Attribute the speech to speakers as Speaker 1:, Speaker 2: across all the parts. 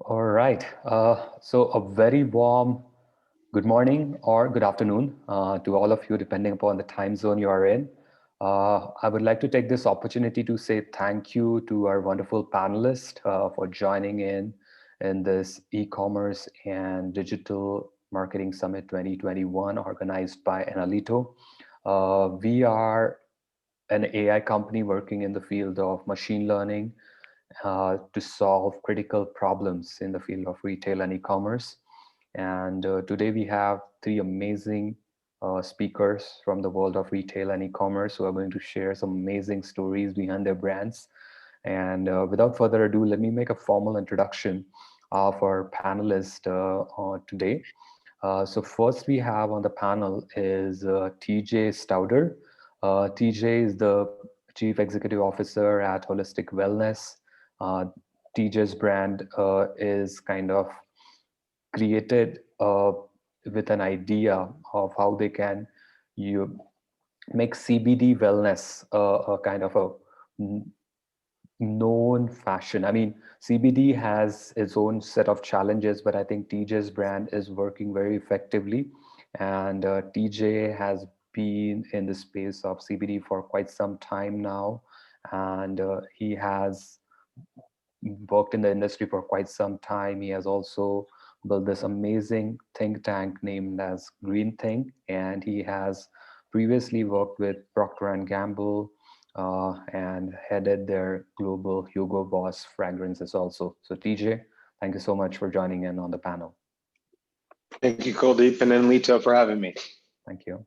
Speaker 1: All right. So a very warm good morning or good afternoon to all of you, depending upon the time zone you are in. I would like to take this opportunity to say thank you to our wonderful panelists for joining in this e-commerce and digital marketing summit 2021 organized by Enalito. We are an AI company working in the field of machine learning to solve critical problems in the field of retail and e-commerce. And today we have three amazing speakers from the world of retail and e-commerce who are going to share some amazing stories behind their brands. And without further ado, let me make a formal introduction of our panelists today. So first we have on the panel is TJ Stouder. TJ is the Chief Executive Officer at Holistic Wellness. Uh, TJ's brand is kind of created with an idea of how they can you make CBD wellness a kind of a known fashion. I mean, CBD has its own set of challenges, but I think TJ's brand is working very effectively. And TJ has been in the space of CBD for quite some time now. And he has worked in the industry for quite some time. He has also built this amazing think tank named as Green Think, and he has previously worked with Procter and Gamble and headed their global Hugo Boss fragrances also. So TJ, thank you so much for joining in on the panel.
Speaker 2: Thank you, Kuldeep and Enalito, for having me.
Speaker 1: Thank you.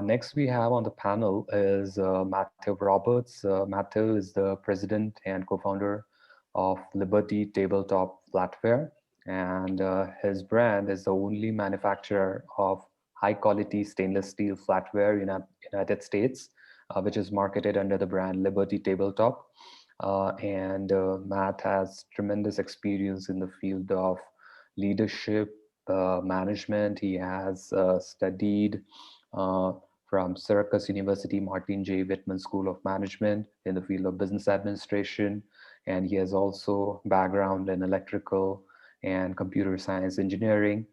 Speaker 1: Next, we have on the panel is Matthew Roberts. Matthew is the president and co-founder of Liberty Tabletop Flatware, and his brand is the only manufacturer of high-quality stainless steel flatware in the United States, which is marketed under the brand Liberty Tabletop. And Matt has tremendous experience in the field of leadership, management. He has studied from Syracuse University, Martin J. Whitman School of Management in the field of business administration. And he has also background in electrical and computer science engineering.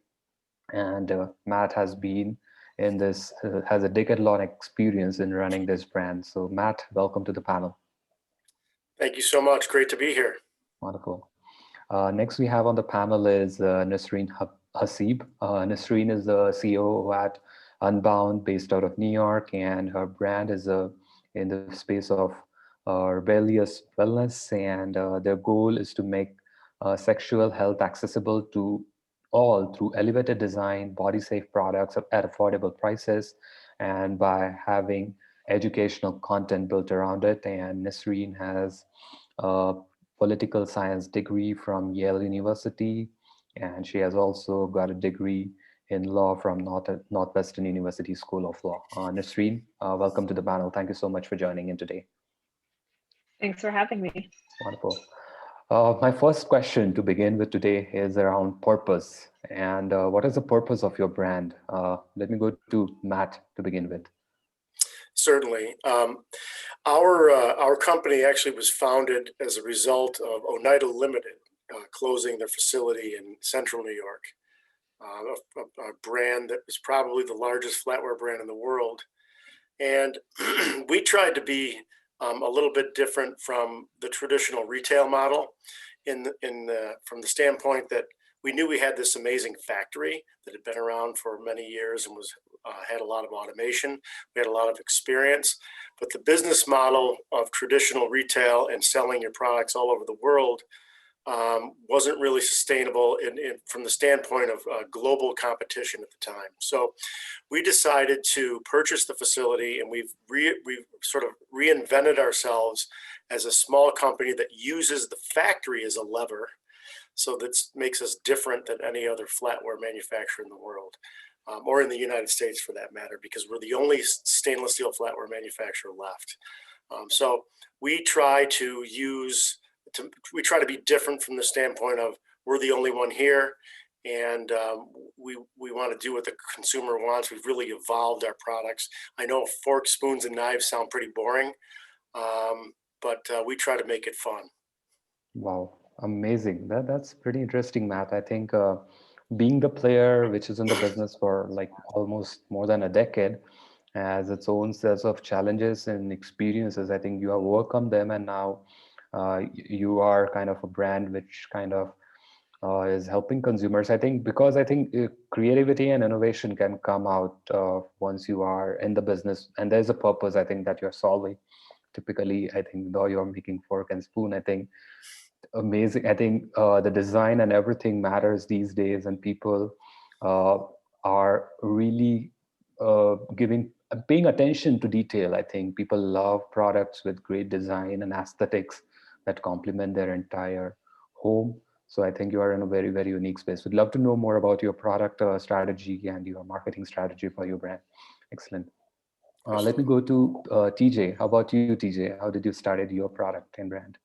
Speaker 1: And Matt has been in this, has a decade-long experience in running this brand. So Matt, welcome to the panel.
Speaker 3: Thank you so much. Great to be here.
Speaker 1: Wonderful. Next we have on the panel is Nisreen Hasib. Nisreen is the CEO at Unbound, based out of New York, and her brand is in the space of rebellious wellness, and their goal is to make sexual health accessible to all through elevated design, body-safe products at affordable prices, and by having educational content built around it. And Nisreen has a political science degree from Yale University, and she has also got a degree in law from Northwestern University School of Law. Nisreen, welcome to the panel. Thank you so much for joining in today.
Speaker 4: Thanks for having me.
Speaker 1: Wonderful. My first question to begin with today is around purpose. And what is the purpose of your brand? Let me go to Matt to begin with.
Speaker 3: Certainly. Our company actually was founded as a result of Oneida Limited closing their facility in central New York. A brand that was probably the largest flatware brand in the world. And we tried to be a little bit different from the traditional retail model from the standpoint that we knew we had this amazing factory that had been around for many years and had a lot of automation. We had a lot of experience, but the business model of traditional retail and selling your products all over the world wasn't really sustainable from the standpoint of global competition at the time. So we decided to purchase the facility, and we've sort of reinvented ourselves as a small company that uses the factory as a lever. So that makes us different than any other flatware manufacturer in the world, or in the United States for that matter, because we're the only stainless steel flatware manufacturer left. So we try to be different from the standpoint of we're the only one here, and we want to do what the consumer wants. We've really evolved our products. I know forks, spoons, and knives sound pretty boring, but we try to make it fun.
Speaker 1: Wow, Amazing. That's pretty interesting, Matt. I think being the player which is in the business for like almost more than a decade has its own sets of challenges and experiences. I think you have overcome them, and now you are kind of a brand which kind of is helping consumers. I think because I think creativity and innovation can come out once you are in the business, and there's a purpose I think that you're solving. Typically, I think though you're making fork and spoon, I think amazing. I think the design and everything matters these days, and people uh, are really paying attention to detail. I think people love products with great design and aesthetics that complement their entire home. So I think you are in a very, very unique space. We'd love to know more about your product strategy and your marketing strategy for your brand. Excellent. Let me go to TJ. How about you, TJ? How did you started your product and brand?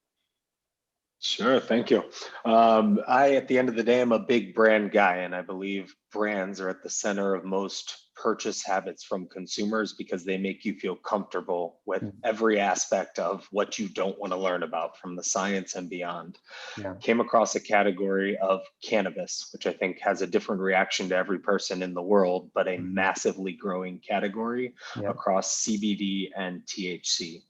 Speaker 2: Sure, thank you. At the end of the day, I'm a big brand guy, and I believe brands are at the center of most purchase habits from consumers because they make you feel comfortable with every aspect of what you don't want to learn about, from the science and beyond.
Speaker 1: Yeah.
Speaker 2: Came across a category of cannabis, which I think has a different reaction to every person in the world, but a massively growing category across CBD and THC.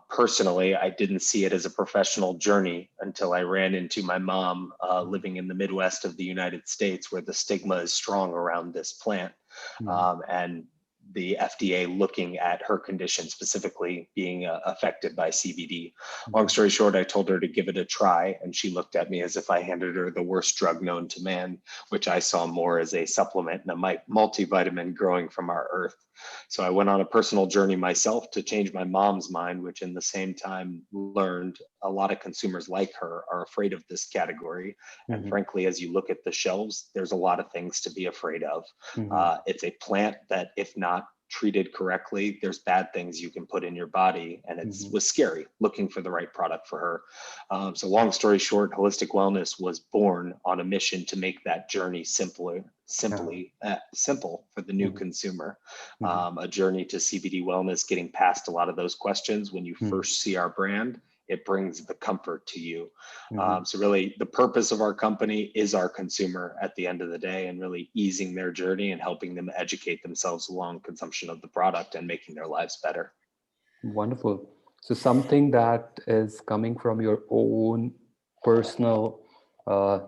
Speaker 2: Personally, I didn't see it as a professional journey until I ran into my mom living in the Midwest of the United States, where the stigma is strong around this plant. And the FDA looking at her condition, specifically being affected by CBD. Long story short, I told her to give it a try, and she looked at me as if I handed her the worst drug known to man, which I saw more as a supplement and a multivitamin growing from our earth. So I went on a personal journey myself to change my mom's mind, which in the same time learned a lot of consumers like her are afraid of this category. And frankly, as you look at the shelves, there's a lot of things to be afraid of. It's a plant that, if not treated correctly, there's bad things you can put in your body, and it was scary looking for the right product for her. So long story short, Holistic Wellness was born on a mission to make that journey simple for the new consumer. A journey to CBD wellness, getting past a lot of those questions. When you first see our brand, it brings the comfort to you. So really the purpose of our company is our consumer at the end of the day, and really easing their journey and helping them educate themselves along consumption of the product and making their lives better.
Speaker 1: Wonderful. So something that is coming from your own personal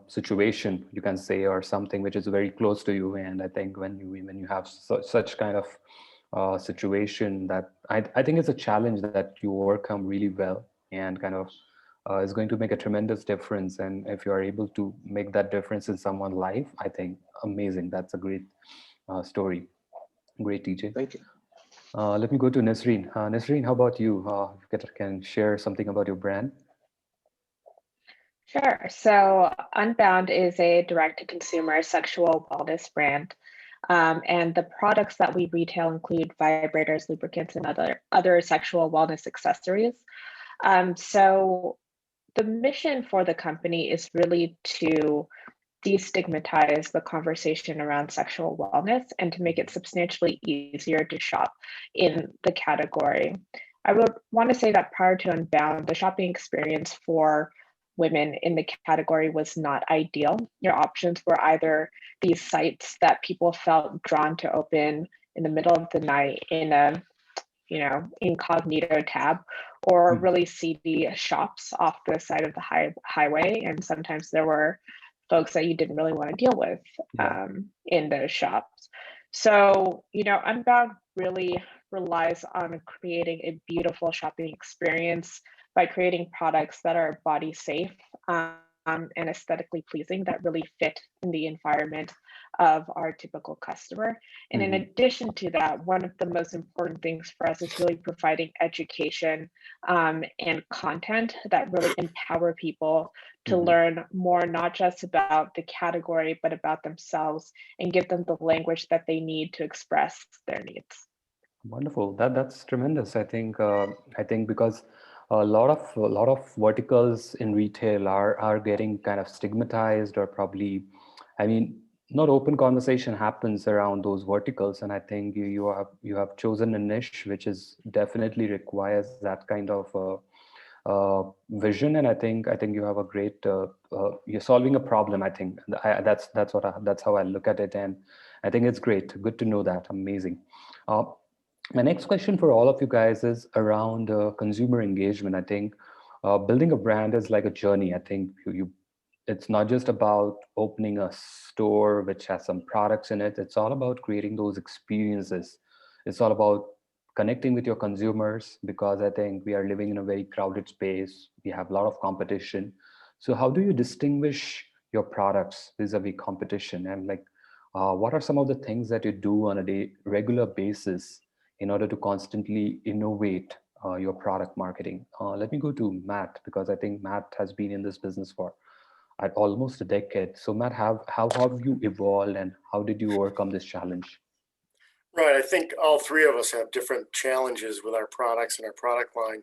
Speaker 1: situation, you can say, or something which is very close to you. And I think when you have such kind of situation, that I think it's a challenge that you overcome really well, and kind of is going to make a tremendous difference. And if you are able to make that difference in someone's life, I think amazing. That's a great story. Great, TJ.
Speaker 2: Thank you.
Speaker 1: Let me go to Nisreen. Nisreen, how about you? If you can share something about your brand.
Speaker 4: Sure. So Unbound is a direct-to-consumer sexual wellness brand. And the products that we retail include vibrators, lubricants, and other sexual wellness accessories. So the mission for the company is really to destigmatize the conversation around sexual wellness and to make it substantially easier to shop in the category. I would want to say that prior to Unbound, the shopping experience for women in the category was not ideal. Your options were either these sites that people felt drawn to open in the middle of the night in a incognito tab, or really seedy shops off the side of the highway. And sometimes there were folks that you didn't really want to deal with in those shops. So, Unbound really relies on creating a beautiful shopping experience by creating products that are body safe and aesthetically pleasing, that really fit in the environment of our typical customer. And in addition to that, one of the most important things for us is really providing education and content that really empower people to learn more, not just about the category, but about themselves, and give them the language that they need to express their needs.
Speaker 1: Wonderful. That's tremendous. I think because a lot of verticals in retail are getting kind of stigmatized, or probably, I mean, not open conversation happens around those verticals. And I think you have chosen a niche which is definitely requires that kind of vision, and I think you have a great. You're solving a problem. I think that's how I look at it, and I think it's great. Good to know that. Amazing. My next question for all of you guys is around consumer engagement. I think building a brand is like a journey. I think it's not just about opening a store which has some products in it. It's all about creating those experiences. It's all about connecting with your consumers, because I think we are living in a very crowded space. We have a lot of competition. So how do you distinguish your products vis-a-vis competition? And like, what are some of the things that you do on a regular basis in order to constantly innovate your product marketing? Let me go to Matt, because I think Matt has been in this business for at almost a decade. So Matt, how have you evolved, and how did you overcome this challenge?
Speaker 3: Right. I think all three of us have different challenges with our products and our product line.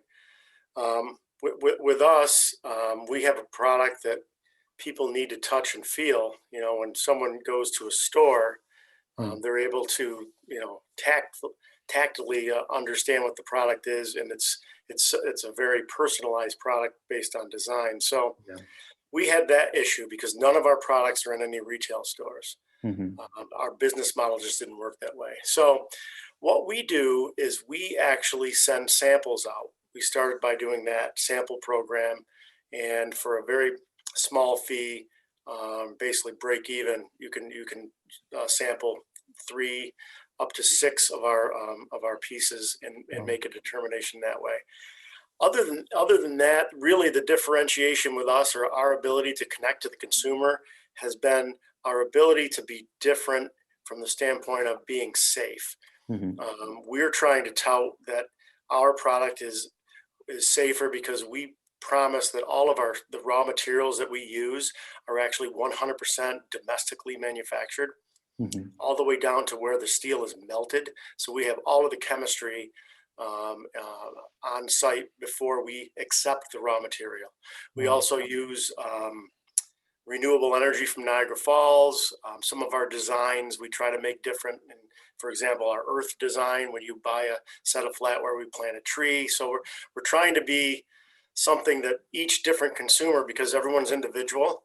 Speaker 3: With us, we have a product that people need to touch and feel. You know, when someone goes to a store, they're able to, you know, tactily understand what the product is, and it's a very personalized product based on design. So we had that issue because none of our products are in any retail stores. Our business model just didn't work that way. So what we do is we actually send samples out. We started by doing that sample program, and for a very small fee, basically break even, you can sample 3 up to 6 of our pieces and make a determination that way. Other than that, really the differentiation with us, or our ability to connect to the consumer, has been our ability to be different from the standpoint of being safe. We're trying to tout that our product is safer because we promise that all of the raw materials that we use are actually 100% domestically manufactured, all the way down to where the steel is melted. So we have all of the chemistry on site before we accept the raw material. We also use renewable energy from Niagara Falls. Some of our designs we try to make different. And for example, our earth design, when you buy a set of flatware, we plant a tree. So we're trying to be something that each different consumer, because everyone's individual,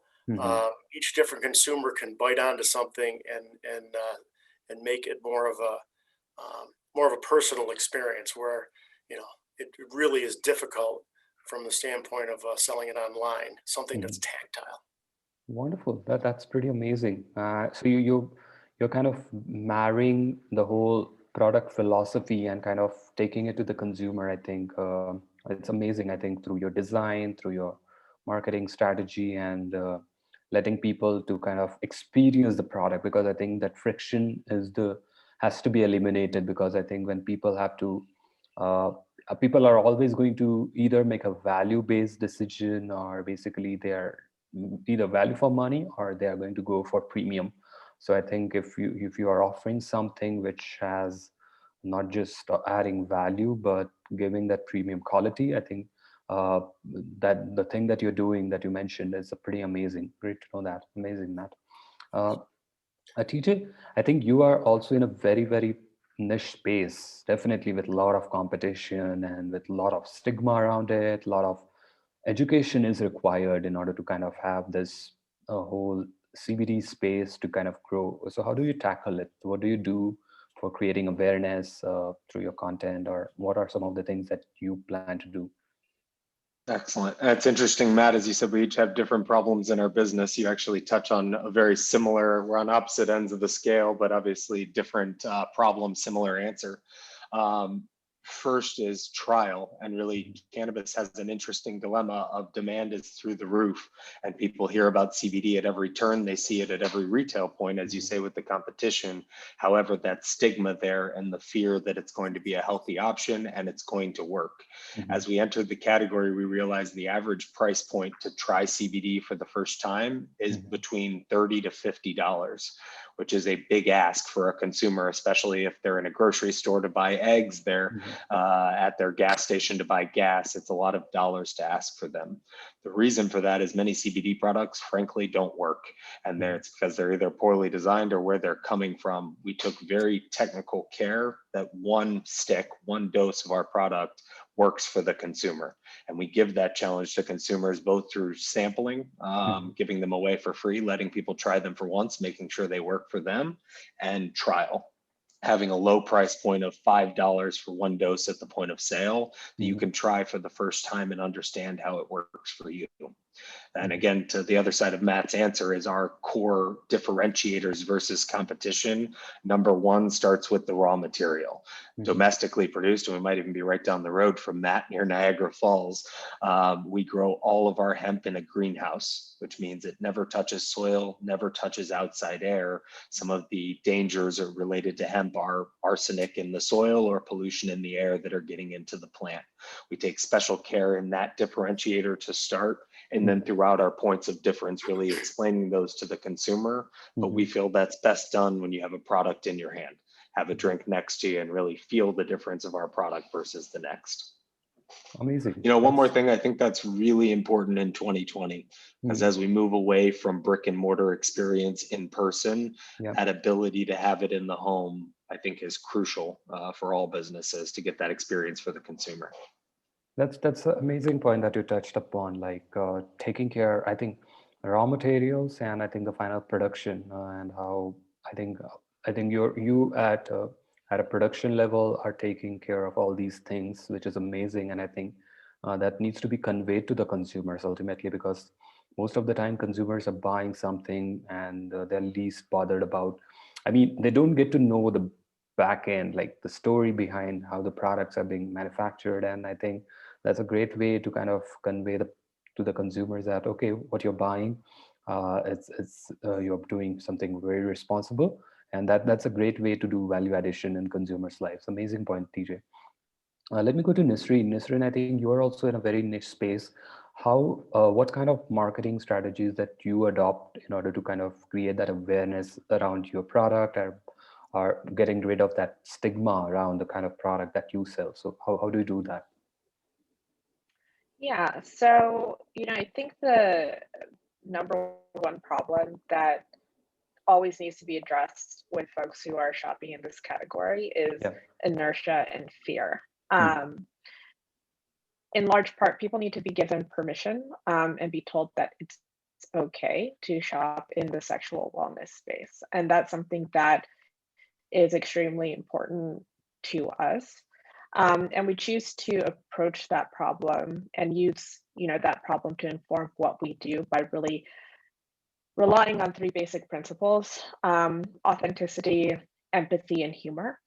Speaker 3: each different consumer can bite onto something and make it more of a personal experience, where, you know, it really is difficult from the standpoint of selling it online, something that's tactile.
Speaker 1: Wonderful. That's pretty amazing. So you're kind of marrying the whole product philosophy and kind of taking it to the consumer. I think it's amazing. I think through your design, through your marketing strategy, and letting people to kind of experience the product, because I think that friction has to be eliminated, because I think when people have to, people are always going to either make a value-based decision, or basically they're either value for money, or they are going to go for premium. So I think if you are offering something which has not just adding value, but giving that premium quality, I think that the thing that you're doing, that you mentioned, is a pretty amazing. Great to know that. Amazing, Matt. TJ, I think you are also in a very, very niche space, definitely with a lot of competition and with a lot of stigma around it. A lot of education is required in order to kind of have this whole CBD space to kind of grow. So how do you tackle it? What do you do for creating awareness through your content, or what are some of the things that you plan to do?
Speaker 2: Excellent. It's interesting, Matt, as you said, we each have different problems in our business. You actually touch on a very similar, we're on opposite ends of the scale, but obviously different problem, similar answer. First is trial, and really cannabis has an interesting dilemma of demand is through the roof, and people hear about CBD at every turn. They see it at every retail point, as you say, with the competition. However, that stigma there and the fear that it's going to be a healthy option and it's going to work. As we entered the category, we realized the average price point to try CBD for the first time is between $30 to $50, which is a big ask for a consumer, especially if they're in a grocery store to buy eggs, they're at their gas station to buy gas. It's a lot of dollars to ask for them. The reason for that is many CBD products, frankly, don't work. And it's because they're either poorly designed or where they're coming from. We took very technical care that one dose of our product works for the consumer. And we give that challenge to consumers both through sampling, giving them away for free, letting people try them for once, making sure they work for them, and trial. Having a low price point of $5 for one dose at the point of sale that you can try for the first time and understand how it works for you. And again, to the other side of Matt's answer is our core differentiators versus competition. Number one starts with the raw material, domestically produced, and we might even be right down the road from Matt near Niagara Falls. We grow all of our hemp in a greenhouse, which means it never touches soil, never touches outside air. Some of the dangers are related to hemp are arsenic in the soil or pollution in the air that are getting into the plant. We take special care in that differentiator to start, and then throughout our points of difference, really explaining those to the consumer. But we feel that's best done when you have a product in your hand, have a drink next to you, and really feel the difference of our product versus the next.
Speaker 1: Amazing.
Speaker 2: You know, one more thing I think that's really important in 2020, because as we move away from brick and mortar experience in person, that ability to have it in the home, I think is crucial for all businesses to get that experience for the consumer.
Speaker 1: That's an amazing point that you touched upon, like taking care, I think, raw materials and I think the final production and how I think you at a production level are taking care of all these things, which is amazing. And I think that needs to be conveyed to the consumers ultimately, because most of the time consumers are buying something and they're least bothered about, I mean, they don't get to know the back end, like the story behind how the products are being manufactured. And I think that's a great way to kind of convey to the consumers that, okay, what you're buying, you're doing something very responsible. And that's a great way to do value addition in consumers' lives. Amazing point, TJ. Let me go to Nisreen. Nisreen, I think you are also in a very niche space. What kind of marketing strategies that you adopt in order to kind of create that awareness around your product, or getting rid of that stigma around the kind of product that you sell? So how do you do that?
Speaker 4: Yeah, so, I think the number one problem that always needs to be addressed with folks who are shopping in this category is inertia and fear. In large part, people need to be given permission and be told that it's okay to shop in the sexual wellness space. And that's something that is extremely important to us. And we choose to approach that problem and use, that problem to inform what we do by really relying on three basic principles: authenticity, empathy, and humor.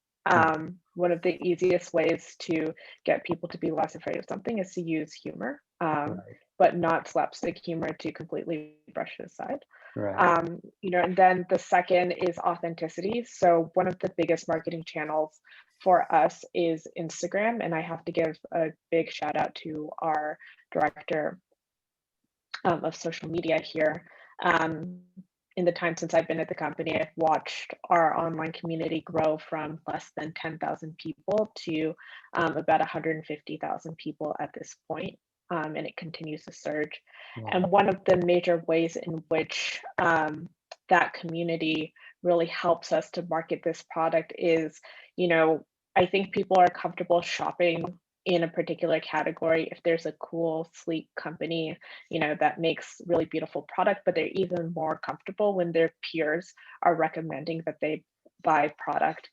Speaker 4: One of the easiest ways to get people to be less afraid of something is to use humor, but not slapstick humor to completely brush it aside. And then the second is authenticity. So one of the biggest marketing channels for us is Instagram, and I have to give a big shout out to our director of social media here. In the time since I've been at the company, I've watched our online community grow from less than 10,000 people to about 150,000 people at this point. And it continues to surge. Wow. And one of the major ways in which that community really helps us to market this product is, I think people are comfortable shopping in a particular category if there's a cool, sleek company, that makes really beautiful product, but they're even more comfortable when their peers are recommending that they buy product,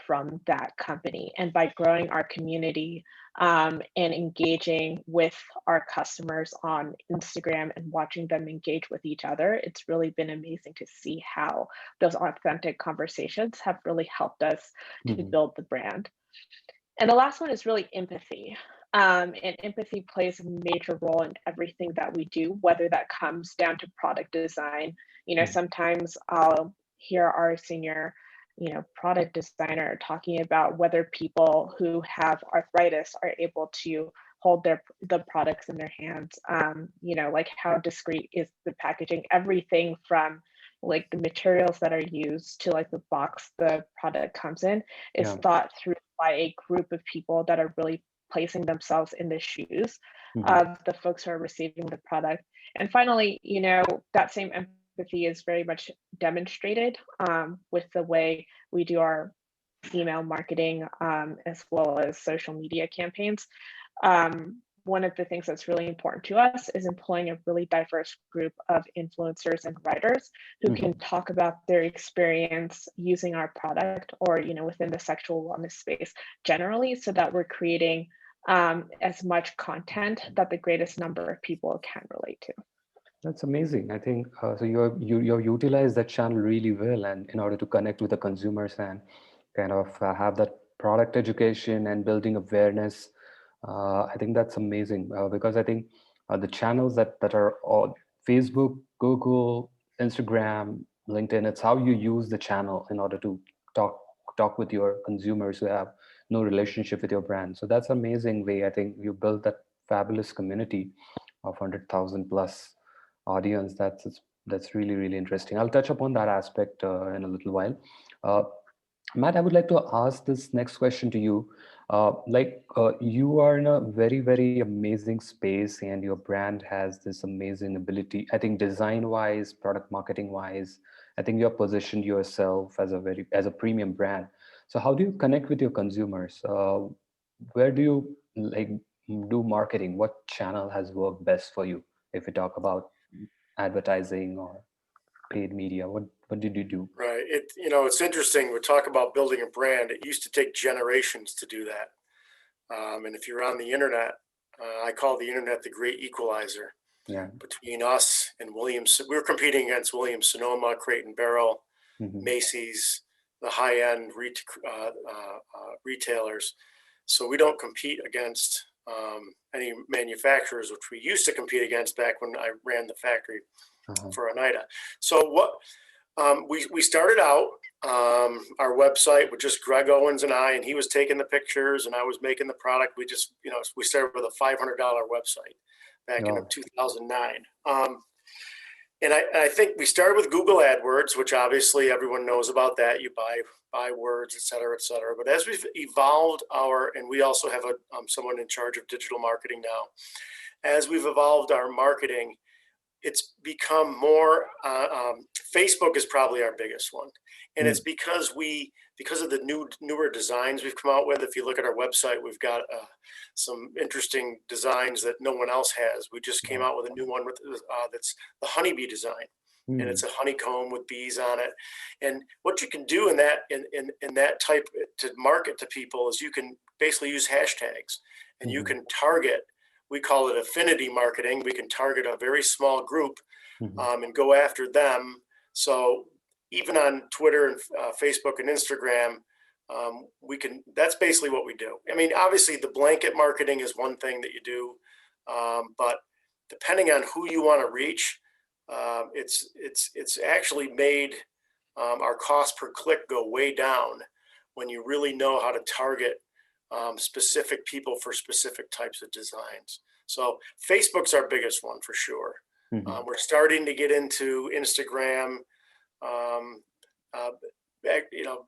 Speaker 4: from that company. And by growing our community and engaging with our customers on Instagram and watching them engage with each other, it's really been amazing to see how those authentic conversations have really helped us to build the brand. And the last one is really empathy. And empathy plays a major role in everything that we do, whether that comes down to product design. Sometimes I'll hear our senior, product designer talking about whether people who have arthritis are able to hold the products in their hands. Like how discreet is the packaging, everything from like the materials that are used to like the box the product comes in is thought through by a group of people that are really placing themselves in the shoes of the folks who are receiving the product. And finally, that same empathy is very much demonstrated with the way we do our email marketing as well as social media campaigns. one of the things that's really important to us is employing a really diverse group of influencers and writers who can talk about their experience using our product or, within the sexual wellness space generally, so that we're creating as much content that the greatest number of people can relate to.
Speaker 1: That's amazing. I think so. You've utilized that channel really well, and in order to connect with the consumers and kind of have that product education and building awareness, I think that's amazing because I think the channels that are on Facebook, Google, Instagram, LinkedIn, it's how you use the channel in order to talk with your consumers who have no relationship with your brand. So that's an amazing way. I think you built that fabulous community of 100,000 plus audience. That's really, really interesting. I'll touch upon that aspect in a little while. Matt, I would like to ask this next question to you. You are in a very, very amazing space, and your brand has this amazing ability. I think design-wise, product marketing-wise, I think you're positioned yourself as a premium brand. So how do you connect with your consumers? Where do you do marketing? What channel has worked best for you? If we talk about advertising or paid media, what did you do?
Speaker 3: Right. It's interesting. We talk about building a brand. It used to take generations to do that. And if you're on the internet, I call the internet the great equalizer.
Speaker 1: Yeah.
Speaker 3: Between us and Williams, we were competing against Williams Sonoma, Crate and Barrel, Macy's, the high-end retailers. So we don't compete against any manufacturers, which we used to compete against back when I ran the factory for Oneida. So what we started out our website with just Greg Owens and I, and he was taking the pictures and I was making the product. We just, we started with a $500 website back in 2009. And I think we started with Google AdWords, which obviously everyone knows about that. You buy words, et cetera, et cetera. But as we've evolved and we also have someone in charge of digital marketing now. As we've evolved our marketing, it's become more, Facebook is probably our biggest one. And it's because of the newer designs we've come out with. If you look at our website, we've got some interesting designs that no one else has. We just came out with a new one that's the honeybee design. And it's a honeycomb with bees on it. And what you can do in that type to market to people is you can basically use hashtags and you can target. We call it affinity marketing. We can target a very small group and go after them. So even on Twitter and Facebook and Instagram, that's basically what we do. I mean, obviously the blanket marketing is one thing that you do, but depending on who you want to reach, it's actually made our cost per click go way down when you really know how to target specific people for specific types of designs. So Facebook's our biggest one for sure. We're starting to get into Instagram,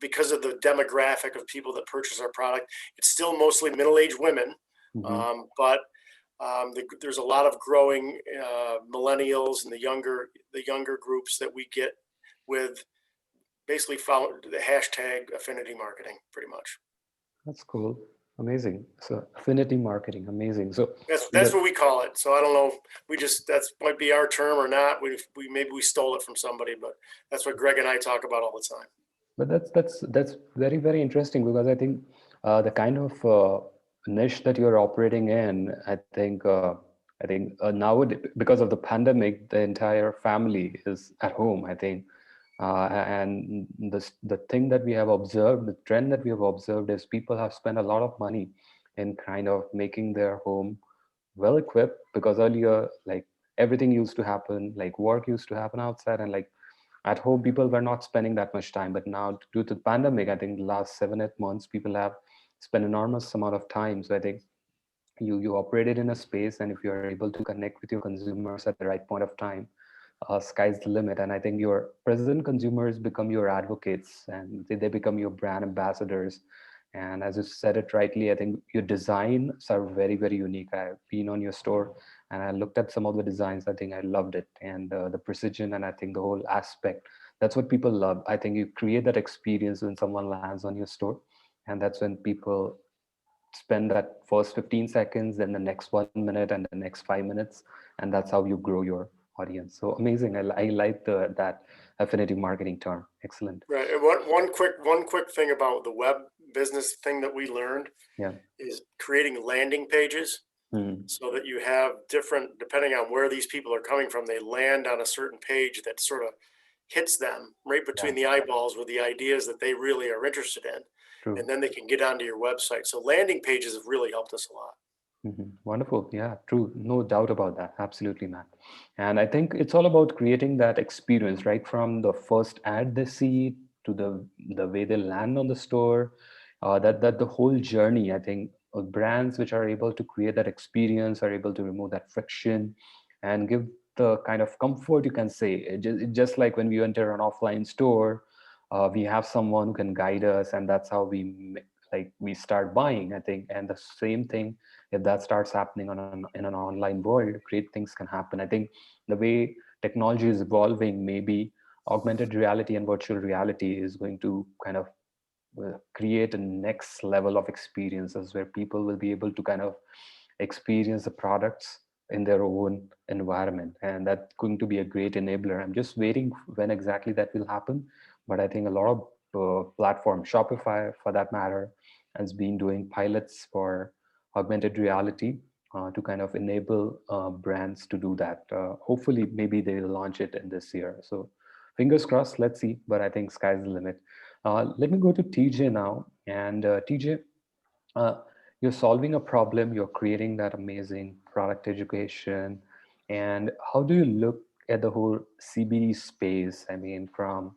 Speaker 3: because of the demographic of people that purchase our product. It's still mostly middle-aged women, but there's a lot of growing millennials and the younger groups that we get with basically follow the hashtag affinity marketing pretty much.
Speaker 1: That's cool. Amazing. So affinity marketing, amazing. So
Speaker 3: that's what we call it. So I don't know. That might be our term or not. Maybe we stole it from somebody, but that's what Greg and I talk about all the time.
Speaker 1: But that's very, very interesting because I think the kind of niche that you're operating in, I think now because of the pandemic, the entire family is at home, I think. And the thing that we have observed, the trend that we have observed is people have spent a lot of money in kind of making their home well equipped, because earlier, like everything used to happen, like work used to happen outside, and like at home, people were not spending that much time. But now due to the pandemic, I think the last 7-8 months, people have spent enormous amount of time. So I think you operated in a space, and if you're able to connect with your consumers at the right point of time, sky's the limit. And I think your present consumers become your advocates, and they become your brand ambassadors. And as you said it rightly, I think your designs are very, very unique. I've been on your store and I looked at some of the designs. I think I loved it, and the precision, and I think the whole aspect, that's what people love. I think you create that experience when someone lands on your store, and that's when people spend that first 15 seconds, then the next 1 minute, and the next 5 minutes, and that's how you grow your audience. So amazing. I like that affinity marketing term. Excellent.
Speaker 3: Right. And one quick thing about the web business thing that we learned is creating landing pages. So that you have different, depending on where these people are coming from, they land on a certain page that sort of hits them right between the eyeballs with the ideas that they really are interested in. True. And then they can get onto your website. So landing pages have really helped us a lot.
Speaker 1: Wonderful. Yeah, true. No doubt about that. Absolutely, Matt. And I think it's all about creating that experience, right? From the first ad they see to the way they land on the store, that the whole journey, I think brands which are able to create that experience are able to remove that friction and give the kind of comfort, you can say. Just like when we enter an offline store, we have someone who can guide us, and that's how we start buying, I think. And the same thing, if that starts happening in an online world, great things can happen. I think the way technology is evolving, maybe augmented reality and virtual reality is going to kind of create a next level of experiences where people will be able to kind of experience the products in their own environment, and that's going to be a great enabler. I'm just waiting when exactly that will happen, but I think a lot of platforms, Shopify for that matter, has been doing pilots for augmented reality to kind of enable brands to do that. Hopefully, maybe they'll launch it in this year. So fingers crossed, let's see, but I think sky's the limit. Let me go to TJ now. And TJ, you're solving a problem, you're creating that amazing product education. And how do you look at the whole CBD space? I mean, from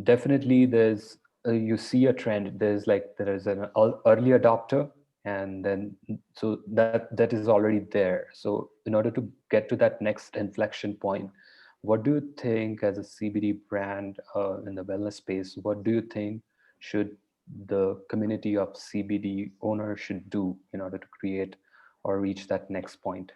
Speaker 1: definitely there's, you see a trend, there is an early adopter, and then so that is already there. So in order to get to that next inflection point, what do you think as a CBD brand in the wellness space, what do you think should the community of CBD owners should do in order to create or reach that next point?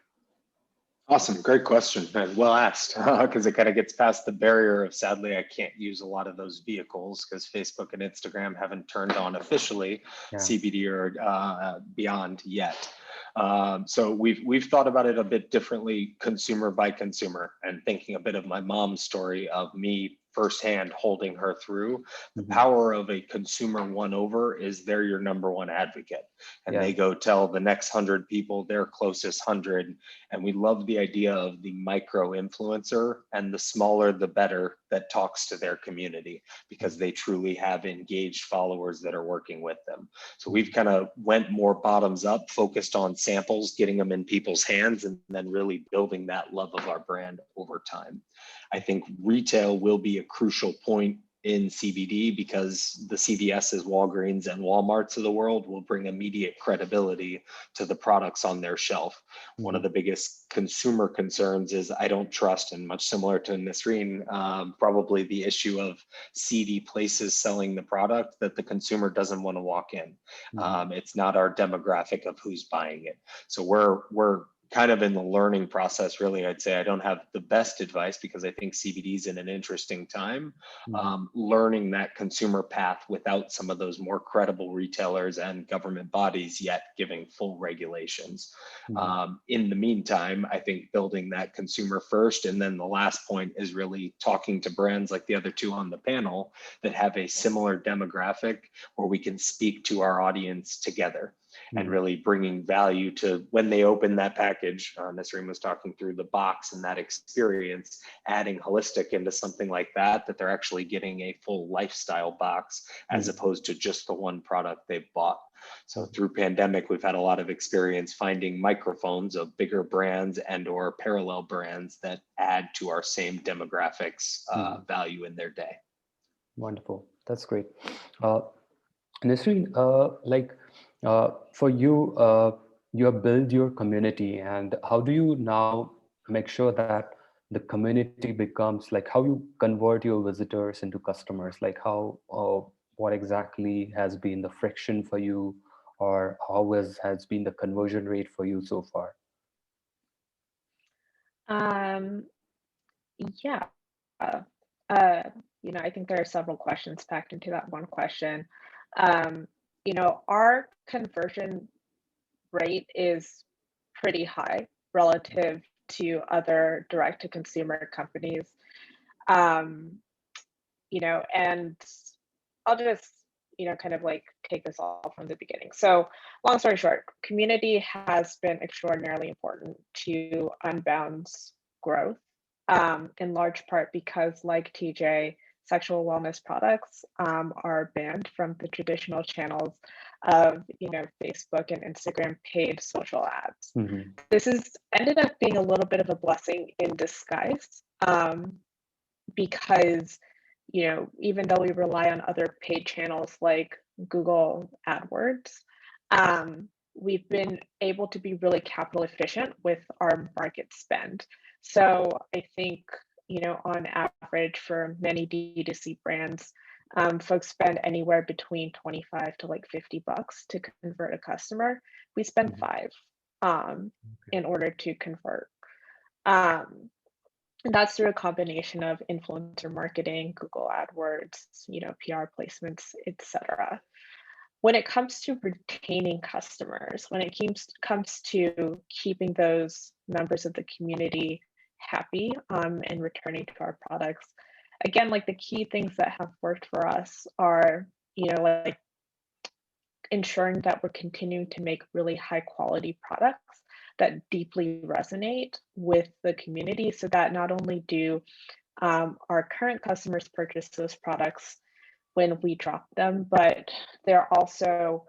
Speaker 2: Awesome. Great question. And well asked, because it kind of gets past the barrier of, sadly, I can't use a lot of those vehicles because Facebook and Instagram haven't turned on officially CBD or beyond yet. So we've thought about it a bit differently, consumer by consumer, and thinking a bit of my mom's story of me firsthand holding her through. The power of a consumer won over is they're your number one advocate, and they go tell the next 100 people, their closest 100. And we love the idea of the micro influencer, and the smaller the better, that talks to their community because they truly have engaged followers that are working with them. So we've kind of went more bottoms up, focused on samples, getting them in people's hands, and then really building that love of our brand over time. I think retail will be a crucial point in CBD because the CVS's, Walgreens, and Walmarts of the world will bring immediate credibility to the products on their shelf. One of the biggest consumer concerns is I don't trust, and much similar to Nisreen, probably the issue of seedy places selling the product that the consumer doesn't want to walk in. It's not our demographic of who's buying it. So we're kind of in the learning process, really. I'd say I don't have the best advice because I think CBD is in an interesting time, learning that consumer path without some of those more credible retailers and government bodies yet giving full regulations. In the meantime, I think building that consumer first, and then the last point is really talking to brands like the other two on the panel that have a similar demographic where we can speak to our audience together. And really bringing value to when they open that package. Nisreen was talking through the box and that experience, adding holistic into something like that they're actually getting a full lifestyle box as opposed to just the one product they've bought. So through pandemic, we've had a lot of experience finding microphones of bigger brands and or parallel brands that add to our same demographics value in their day.
Speaker 1: Wonderful. That's great. Nisreen, for you, you have built your community, and how do you now make sure that the community becomes, like, how you convert your visitors into customers? Like how, what exactly has been the friction for you, or how has been the conversion rate for you so far?
Speaker 4: Yeah. I think there are several questions packed into that one question. our conversion rate is pretty high relative to other direct-to-consumer companies. And I'll just, kind of like take this all from the beginning. So long story short, community has been extraordinarily important to Unbound's growth, in large part because, like TJ, sexual wellness products are banned from the traditional channels of, Facebook and Instagram paid social ads.
Speaker 1: Mm-hmm.
Speaker 4: This has ended up being a little bit of a blessing in disguise, because even though we rely on other paid channels like Google AdWords, we've been able to be really capital efficient with our market spend. So I think, on average for many D2C brands, folks spend anywhere between 25 to like $50 to convert a customer. We spend $5 in order to convert. And that's through a combination of influencer marketing, Google AdWords, PR placements, etc. When it comes to retaining customers, when it comes to keeping those members of the community happy and returning to our products, again, like the key things that have worked for us are, like ensuring that we're continuing to make really high quality products that deeply resonate with the community, so that not only do our current customers purchase those products when we drop them, but they're also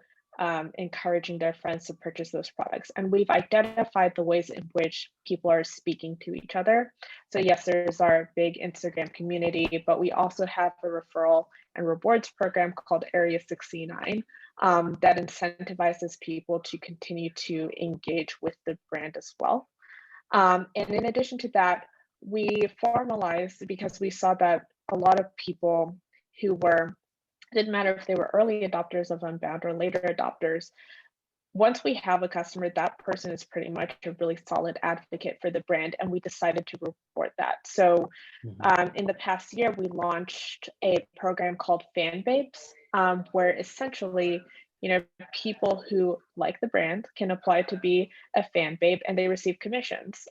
Speaker 4: encouraging their friends to purchase those products. And we've identified the ways in which people are speaking to each other. So yes, there's our big Instagram community, but we also have a referral and rewards program called Area 69 that incentivizes people to continue to engage with the brand as well. And in addition to that, we formalized, because we saw that a lot of people who didn't matter if they were early adopters of Unbound or later adopters, once we have a customer, that person is pretty much a really solid advocate for the brand, and we decided to report that. So in the past year, we launched a program called Fan Babes, where essentially, people who like the brand can apply to be a fan babe, and they receive commissions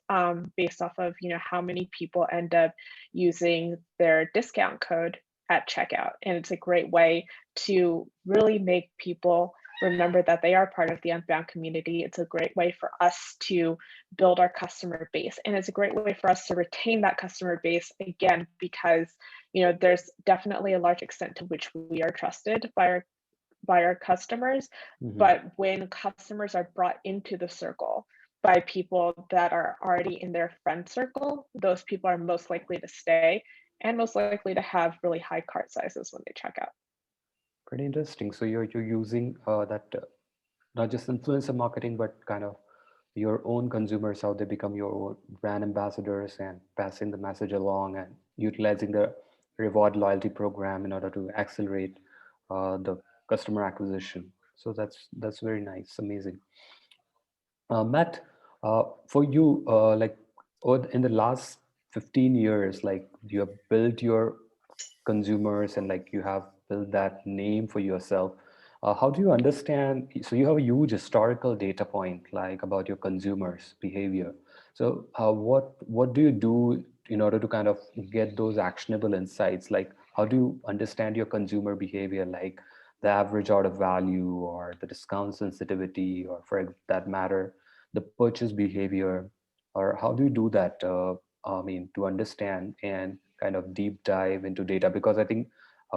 Speaker 4: based off of, how many people end up using their discount code at checkout. And it's a great way to really make people remember that they are part of the Unbound community. It's a great way for us to build our customer base. And it's a great way for us to retain that customer base, again, because, there's definitely a large extent to which we are trusted by our customers. But when customers are brought into the circle by people that are already in their friend circle, those people are most likely to stay and most likely to have really high cart sizes when they check out.
Speaker 1: Pretty interesting. So you're using that not just influencer marketing, but kind of your own consumers, how they become your own brand ambassadors, and passing the message along and utilizing the reward loyalty program in order to accelerate the customer acquisition. So that's very nice, amazing. Matt, for you, in the last 15 years, like you have built your consumers and like you have built that name for yourself. How do you understand? So you have a huge historical data point like about your consumers' behavior. So what do you do in order to kind of get those actionable insights? Like how do you understand your consumer behavior, like the average order value or the discount sensitivity, or for that matter, the purchase behavior, or how do you do that? To understand and kind of deep dive into data, because I think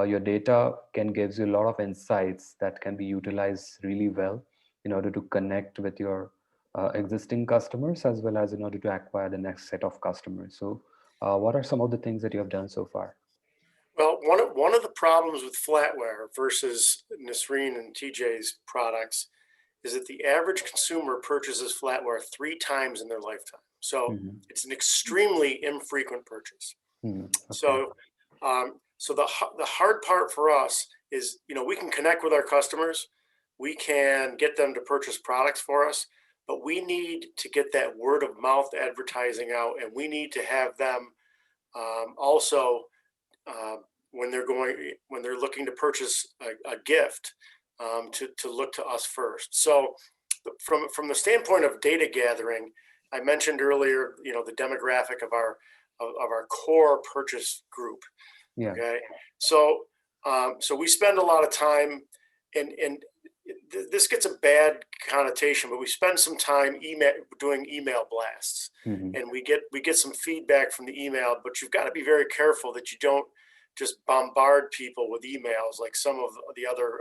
Speaker 1: your data can gives you a lot of insights that can be utilized really well in order to connect with your existing customers, as well as in order to acquire the next set of customers. So what are some of the things that you have done so far?
Speaker 3: Well, one of the problems with flatware versus Nisreen and TJ's products is that the average consumer purchases flatware 3 times in their lifetime. So it's an extremely infrequent purchase.
Speaker 1: Okay.
Speaker 3: So the hard part for us is, we can connect with our customers, we can get them to purchase products for us, but we need to get that word of mouth advertising out, and we need to have them also when they're looking to purchase a gift, to look to us first. So from the standpoint of data gathering, I mentioned earlier, the demographic of our core purchase group.
Speaker 1: Yeah.
Speaker 3: Okay. So we spend a lot of time, and this gets a bad connotation, but we spend some time doing email blasts, and we get some feedback from the email. But you've got to be very careful that you don't just bombard people with emails like some of the other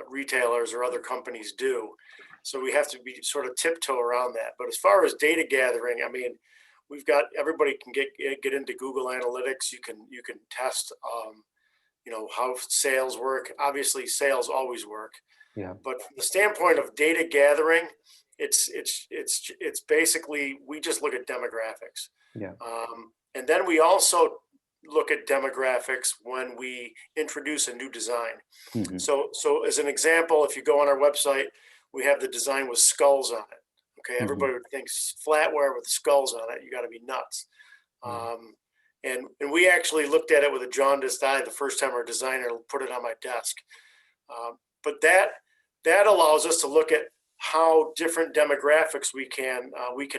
Speaker 3: retailers or other companies do. So we have to be sort of tiptoe around that. But as far as data gathering, I mean, we've got, everybody can get into Google Analytics. You can test, how sales work. Obviously, sales always work.
Speaker 1: Yeah.
Speaker 3: But from the standpoint of data gathering, it's basically, we just look at demographics.
Speaker 1: Yeah.
Speaker 3: And then we also look at demographics when we introduce a new design. So as an example, if you go on our website, we have the design with skulls on it. Okay, everybody would think flatware with skulls on it. You got to be nuts. And we actually looked at it with a jaundiced eye the first time our designer put it on my desk. But that allows us to look at how different demographics we can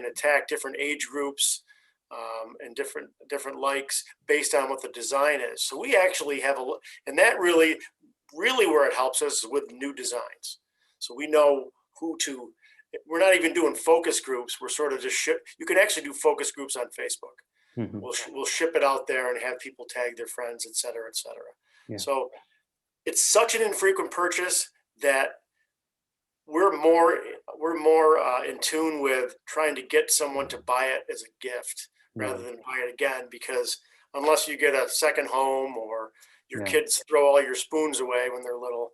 Speaker 3: attack, different age groups, and different likes based on what the design is. So we actually have and that really where it helps us is with new designs. So we know who to. We're not even doing focus groups. We're sort of just you can actually do focus groups on Facebook. We'll ship it out there and have people tag their friends, et cetera, et cetera. Yeah. So it's such an infrequent purchase that we're more in tune with trying to get someone to buy it as a gift rather than buy it again, because unless you get a second home or your kids throw all your spoons away when they're little,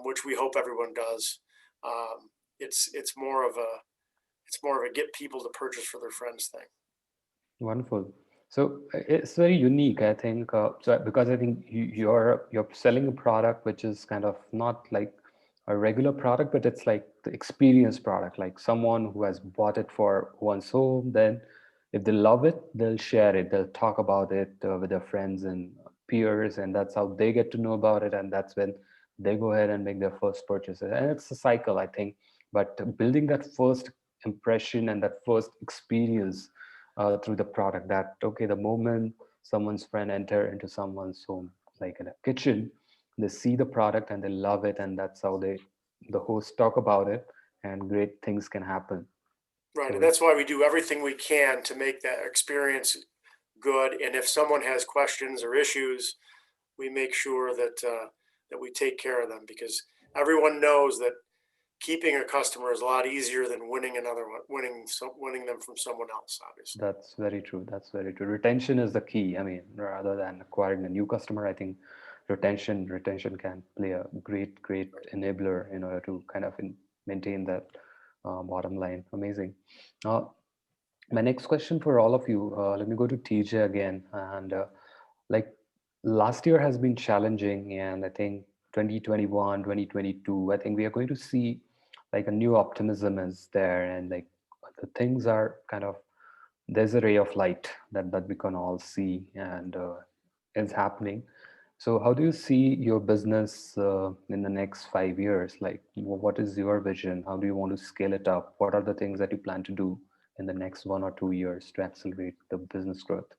Speaker 3: which we hope everyone does, it's more of a get people to purchase for their friends thing.
Speaker 1: Wonderful. So it's very unique, I think, because I think you're selling a product which is kind of not like a regular product, but it's like the experience product, like someone who has bought it for one's home. Then if they love it, they'll share it, they'll talk about it with their friends and peers, and that's how they get to know about it. And that's when they go ahead and make their first purchases. And it's a cycle, I think. But building that first impression and that first experience through the product, that, okay, the moment someone's friend enter into someone's home, like in a kitchen, they see the product and they love it, and that's how the hosts talk about it, and great things can happen.
Speaker 3: Right, so, and that's why we do everything we can to make that experience good. And if someone has questions or issues, we make sure that that we take care of them, because everyone knows that keeping a customer is a lot easier than winning another one, winning them from someone else, obviously.
Speaker 1: That's very true. That's very true. Retention is the key. I mean, rather than acquiring a new customer, I think retention can play a great enabler in order to kind of maintain that bottom line. Amazing. My next question for all of you, let me go to TJ again. And like last year has been challenging, and I think 2021, 2022, I think we are going to see like a new optimism is there, and like the things are kind of, there's a ray of light that we can all see, and is happening. So how do you see your business in the next 5 years? Like, what is your vision? How do you want to scale it up? What are the things that you plan to do in the next 1 or 2 years to accelerate the business growth?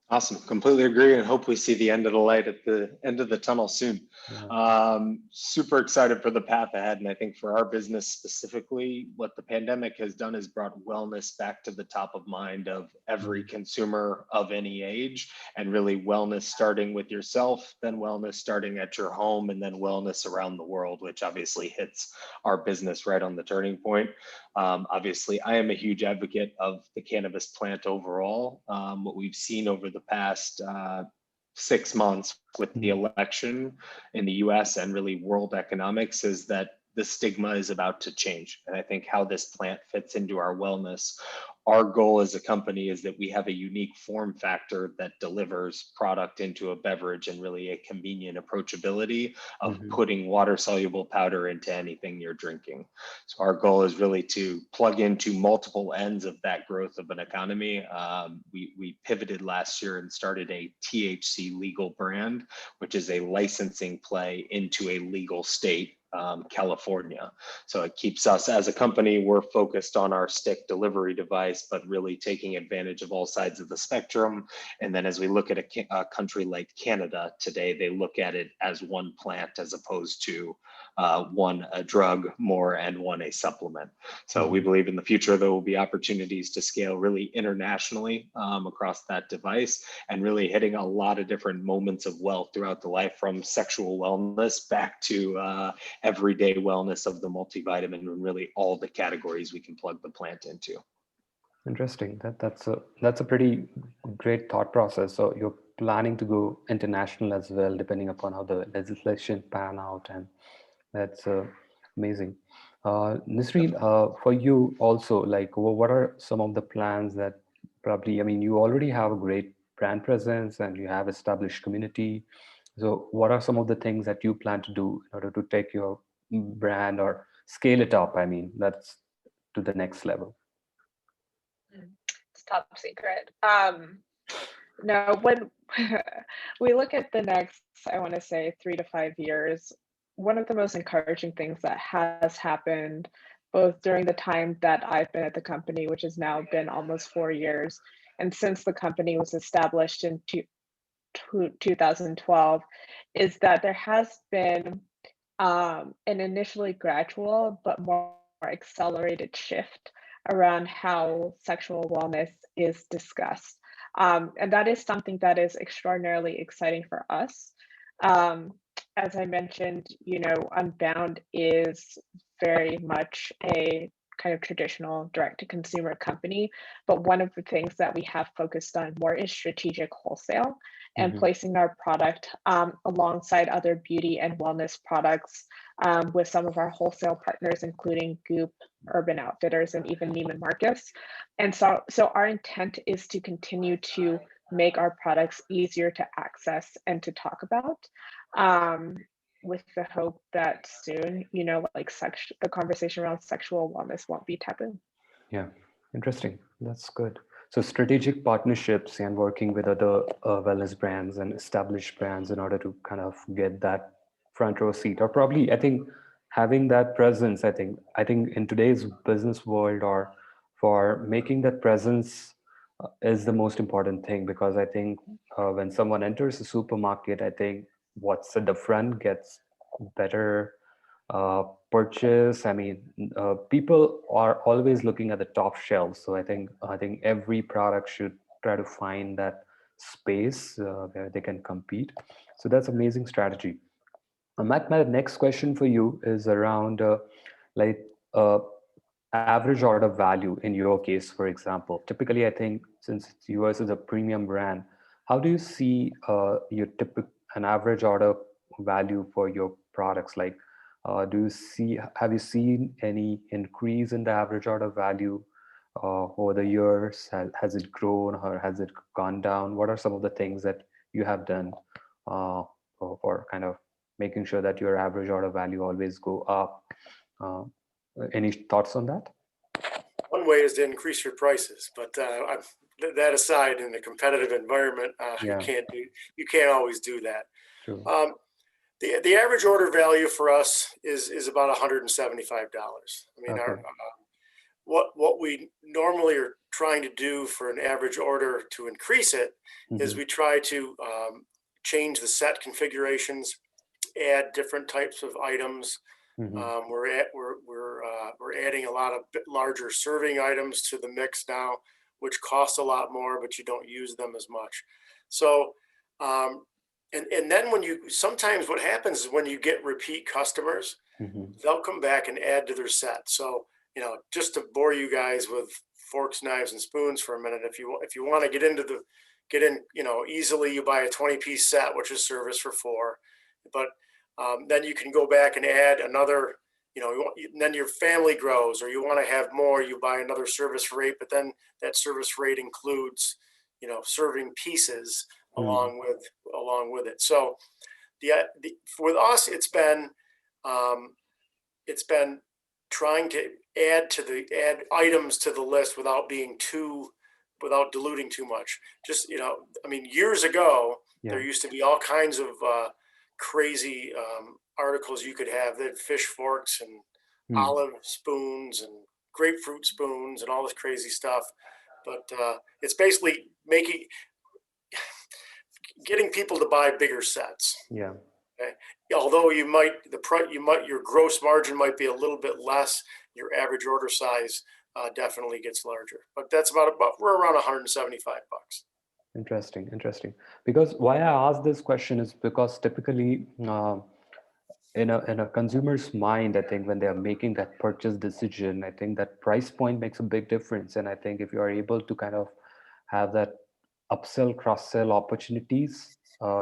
Speaker 2: Awesome. Completely agree, and hope we see the end of the light at the end of the tunnel soon. Yeah. Super excited for the path ahead. And I think for our business specifically, what the pandemic has done is brought wellness back to the top of mind of every consumer of any age, and really wellness starting with yourself, then wellness starting at your home, and then wellness around the world, which obviously hits our business right on the turning point. Obviously, I am a huge advocate of the cannabis plant overall. What we've seen over the past 6 months with the election in the US and really world economics is that the stigma is about to change. And I think how this plant fits into our wellness Our goal as a company is that we have a unique form factor that delivers product into a beverage and really a convenient approachability of putting water soluble powder into anything you're drinking. So our goal is really to plug into multiple ends of that growth of an economy. We pivoted last year and started a THC legal brand, which is a licensing play into a legal state, California. So it keeps us as a company, we're focused on our stick delivery device, but really taking advantage of all sides of the spectrum. And then as we look at a country like Canada today, they look at it as one plant as opposed to one a drug more and one a supplement. So we believe in the future there will be opportunities to scale really internationally across that device, and really hitting a lot of different moments of wealth throughout the life, from sexual wellness back to everyday wellness of the multivitamin, and really all the categories we can plug the plant into.
Speaker 1: Interesting. That's a pretty great thought process. So you're planning to go international as well, depending upon how the legislation pan out, and that's amazing. Nisreen, for you also, like, what are some of the plans that probably, I mean, you already have a great brand presence and you have established community. So what are some of the things that you plan to do in order to take your brand or scale it up? I mean, that's to the next level.
Speaker 4: It's top secret. No, when we look at the next, I want to say 3 to 5 years, one of the most encouraging things that has happened both during the time that I've been at the company, which has now been almost 4 years, and since the company was established in 2012, is that there has been an initially gradual but more accelerated shift around how sexual wellness is discussed. And that is something that is extraordinarily exciting for us. As I mentioned, Unbound is very much a kind of traditional direct-to-consumer company, but one of the things that we have focused on more is strategic wholesale and placing our product alongside other beauty and wellness products with some of our wholesale partners, including Goop, Urban Outfitters, and even Neiman Marcus. And so our intent is to continue to make our products easier to access and to talk about, with the hope that soon, the conversation around sexual wellness won't be taboo.
Speaker 1: Yeah, interesting. That's good. So strategic partnerships and working with other wellness brands and established brands in order to kind of get that front row seat, or probably, I think, having that presence. I think in today's business world, or for making that presence is the most important thing, because I think when someone enters a supermarket, I think what's at the front gets better purchase. I mean, people are always looking at the top shelves. So I think every product should try to find that space where they can compete. So that's amazing strategy. Matt, my next question for you is around like average order value in your case, for example. Typically, I think since yours is a premium brand, how do you see your an average order value for your products? Like, have you seen any increase in the average order value over the years? Has it grown or has it gone down? What are some of the things that you have done for kind of making sure that your average order value always go up? Any thoughts on that?
Speaker 3: One way is to increase your prices, but that aside, in a competitive environment, you can't always do that.
Speaker 1: True.
Speaker 3: The average order value for us is about $175. I mean,
Speaker 1: Okay.
Speaker 3: What we normally are trying to do for an average order to increase it is we try to change the set configurations, add different types of items. We're adding a lot of larger serving items to the mix now, which cost a lot more, but you don't use them as much. So, and then sometimes what happens is when you get repeat customers, they'll come back and add to their set. So, just to bore you guys with forks, knives, and spoons for a minute, if you want to get in, easily, you buy a 20-piece set, which is service for 4, but then you can go back and add another then your family grows, or you want to have more, you buy another service rate, but then that service rate includes, serving pieces along with it. So with us, it's been trying to add items to the list without diluting too much. Just, years ago, there used to be all kinds of crazy articles you could have. They had fish forks and olive spoons and grapefruit spoons and all this crazy stuff. But it's basically getting people to buy bigger sets.
Speaker 1: Yeah.
Speaker 3: Okay? Although your gross margin might be a little bit less, your average order size definitely gets larger. But that's we're around $175.
Speaker 1: Interesting. Because why I asked this question is because typically in a consumer's mind, I think when they are making that purchase decision, I think that price point makes a big difference. And I think if you are able to kind of have that upsell, cross-sell opportunities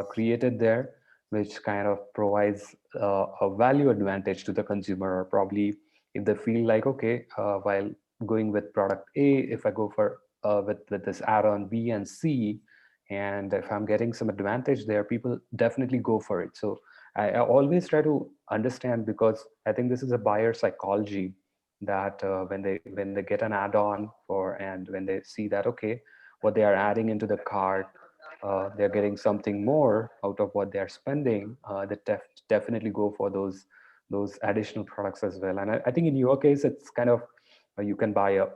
Speaker 1: created there, which kind of provides a value advantage to the consumer, or probably if they feel like, okay, while going with product A, if I go for with this add-on B and C, and if I'm getting some advantage there, people definitely go for it. So I always try to understand, because I think this is a buyer psychology, that when they get an add-on and when they see that, okay, what they are adding into the cart, they're getting something more out of what they're spending, they definitely go for those additional products as well. And I think in your case, it's kind of you can buy a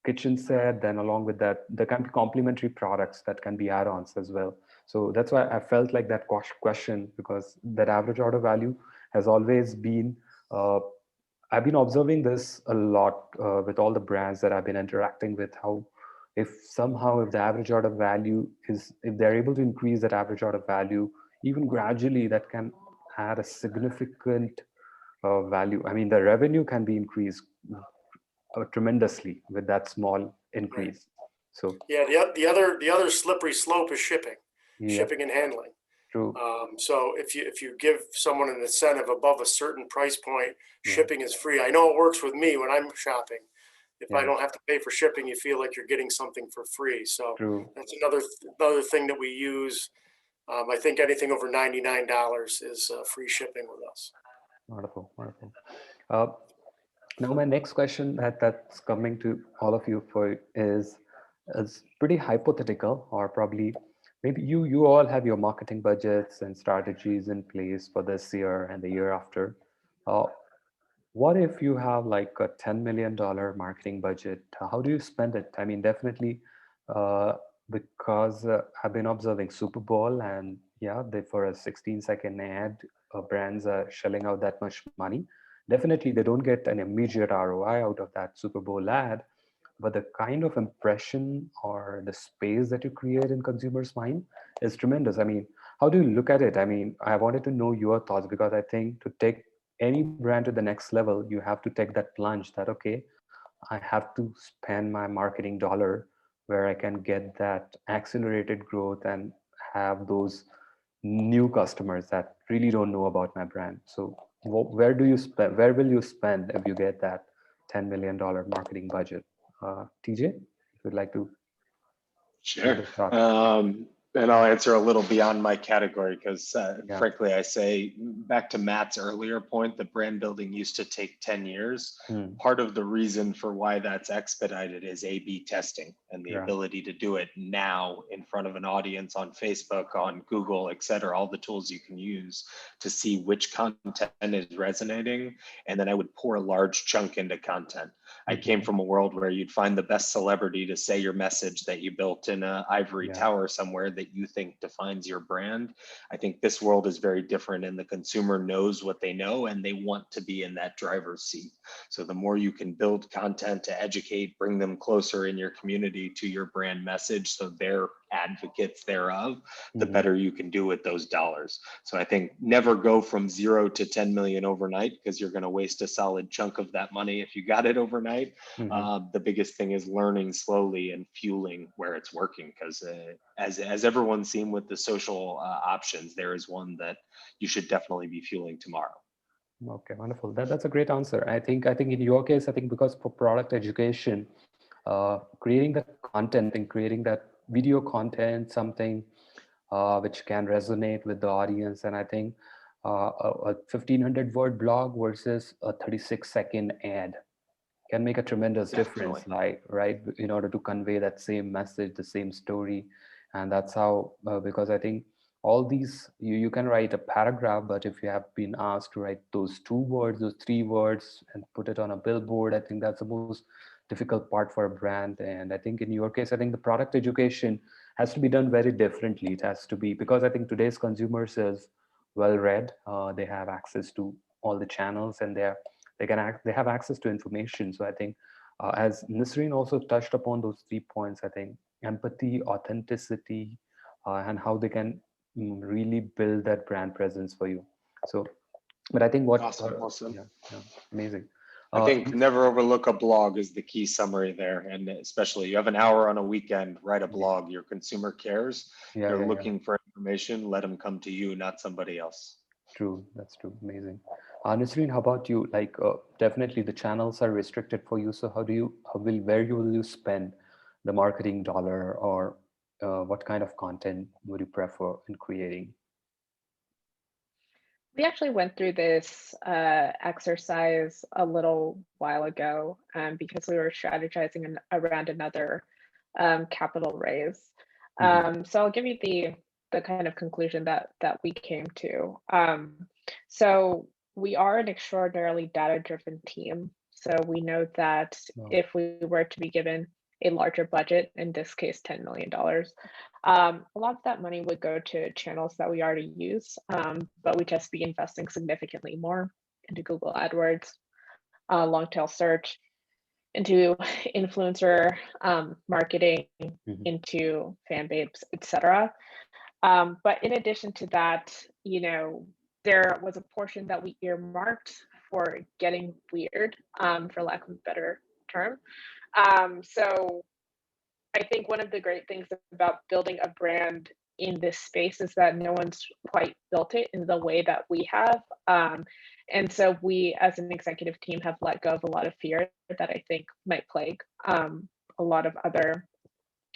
Speaker 1: kitchen set, then along with that there can be complementary products that can be add-ons as well. So that's why I felt like that question, because that average order value has always been I've been observing this a lot with all the brands that I've been interacting with, how if the average order value if they're able to increase that average order value even gradually, that can add a significant value. I mean, the revenue can be increased tremendously with that small increase. So
Speaker 3: yeah, the other slippery slope is shipping and handling.
Speaker 1: True.
Speaker 3: So if you give someone an incentive above a certain price point, shipping is free. I know it works with me when I'm shopping. If I don't have to pay for shipping, you feel like you're getting something for free. So that's another thing that we use. I think anything over $99 is free shipping with us.
Speaker 1: Wonderful. Now my next question that's coming to all of you is pretty hypothetical, or probably maybe you all have your marketing budgets and strategies in place for this year and the year after. What if you have like a $10 million marketing budget? How do you spend it? I mean, definitely because I've been observing Super Bowl, and for a 16-second ad, brands are shelling out that much money. Definitely, they don't get an immediate ROI out of that Super Bowl ad, but the kind of impression or the space that you create in consumers' mind is tremendous. I mean, how do you look at it? I mean, I wanted to know your thoughts, because I think to take any brand to the next level, you have to take that plunge that, okay, I have to spend my marketing dollar where I can get that accelerated growth and have those new customers that really don't know about my brand. So where will you spend if you get that $10 million marketing budget? TJ, if you'd like to.
Speaker 2: Sure. And I'll answer a little beyond my category, because frankly, I say back to Matt's earlier point, that brand building used to take 10 years. Part of the reason for why that's expedited is A/B testing and the ability to do it now in front of an audience on Facebook, on Google, et cetera, all the tools you can use to see which content is resonating. And then I would pour a large chunk into content. I came from a world where you'd find the best celebrity to say your message that you built in an ivory tower somewhere that you think defines your brand. I think this world is very different, and the consumer knows what they know, and they want to be in that driver's seat. So the more you can build content to educate, bring them closer in your community to your brand message, so they're advocates thereof, the better you can do with those dollars. So I think never go from 0 to 10 million overnight, because you're going to waste a solid chunk of that money if you got it overnight. The biggest thing is learning slowly and fueling where it's working, because as everyone's seen with the social options, there is one that you should definitely be fueling tomorrow.
Speaker 1: Okay, wonderful. That's a great answer. I think in your case, I think because for product education, creating that content, I think creating that video content, something which can resonate with the audience, and I think a 1500 word blog versus a 36-second ad can make a tremendous
Speaker 2: Definitely.
Speaker 1: difference, like, right, in order to convey that same message, the same story. And that's how, because I think all these, you can write a paragraph, but if you have been asked to write those 2 words, those 3 words, and put it on a billboard, I think that's the most difficult part for a brand. And I think in your case, I think the product education has to be done very differently. It has to be, because I think today's consumers is well read, they have access to all the channels, and they have access to information. So I think, as Nisreen also touched upon those 3 points, I think empathy, authenticity, and how they can really build that brand presence for you. So, but I think
Speaker 2: Awesome.
Speaker 1: yeah, amazing.
Speaker 2: I think never overlook a blog is the key summary there. And especially you have an hour on a weekend, write a blog. Your consumer cares. They're
Speaker 1: yeah,
Speaker 2: looking for information. Let them come to you, not somebody else.
Speaker 1: true. That's true. Amazing. Nisreen, how about you? Like, definitely the channels are restricted for you. So where will you spend the marketing dollar, or what kind of content would you prefer in creating?
Speaker 4: We actually went through this exercise a little while ago because we were strategizing around another capital raise. So I'll give you the kind of conclusion that we came to. So we are an extraordinarily data-driven team. So we know that if we were to be given a larger budget, in this case, $10 million, a lot of that money would go to channels that we already use, but we'd just be investing significantly more into Google AdWords, long tail search, into influencer marketing, into fan babes, etc. But in addition to that, there was a portion that we earmarked for getting weird, for lack of a better term. So I think one of the great things about building a brand in this space is that no one's quite built it in the way that we have. And so we, as an executive team, have let go of a lot of fear that I think might plague a lot of other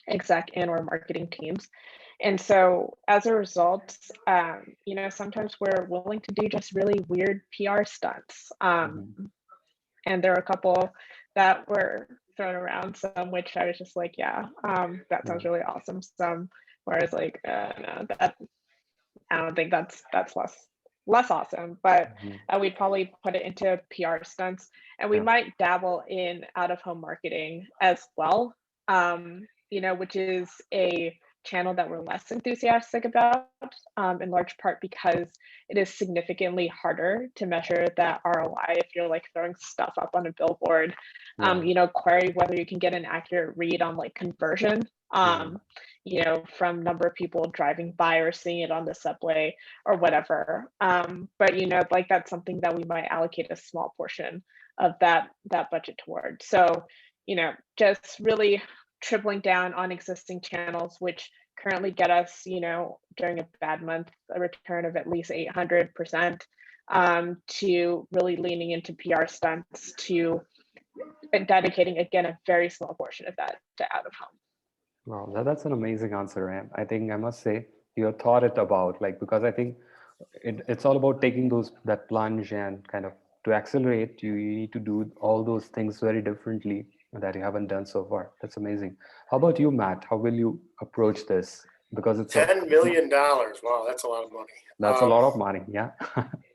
Speaker 4: exec and or marketing teams. And so as a result, sometimes we're willing to do just really weird PR stunts. And there are a couple that were thrown around, some which I was just like, yeah, that sounds really awesome. Some where I was like, no, that I don't think that's less awesome. But we'd probably put it into PR stunts, and we might dabble in out-of-home marketing as well. Which is a channel that we're less enthusiastic about, in large part because it is significantly harder to measure that ROI if you're like throwing stuff up on a billboard. Query whether you can get an accurate read on like conversion, from number of people driving by or seeing it on the subway or whatever. But that's something that we might allocate a small portion of that budget toward. So, just really tripling down on existing channels, which currently get us, during a bad month, a return of at least 800%, to really leaning into PR stunts, to dedicating, again, a very small portion of that to out of home.
Speaker 1: Wow, that's an amazing answer, Anne. I think I must say you thought it about, like, because I think it's all about taking that plunge, and kind of to accelerate, you need to do all those things very differently that you haven't done so far. That's amazing. How about you, Matt? How will you approach this? Because it's
Speaker 3: $10 million. Wow, that's a lot of money.
Speaker 1: That's a lot of money. Yeah.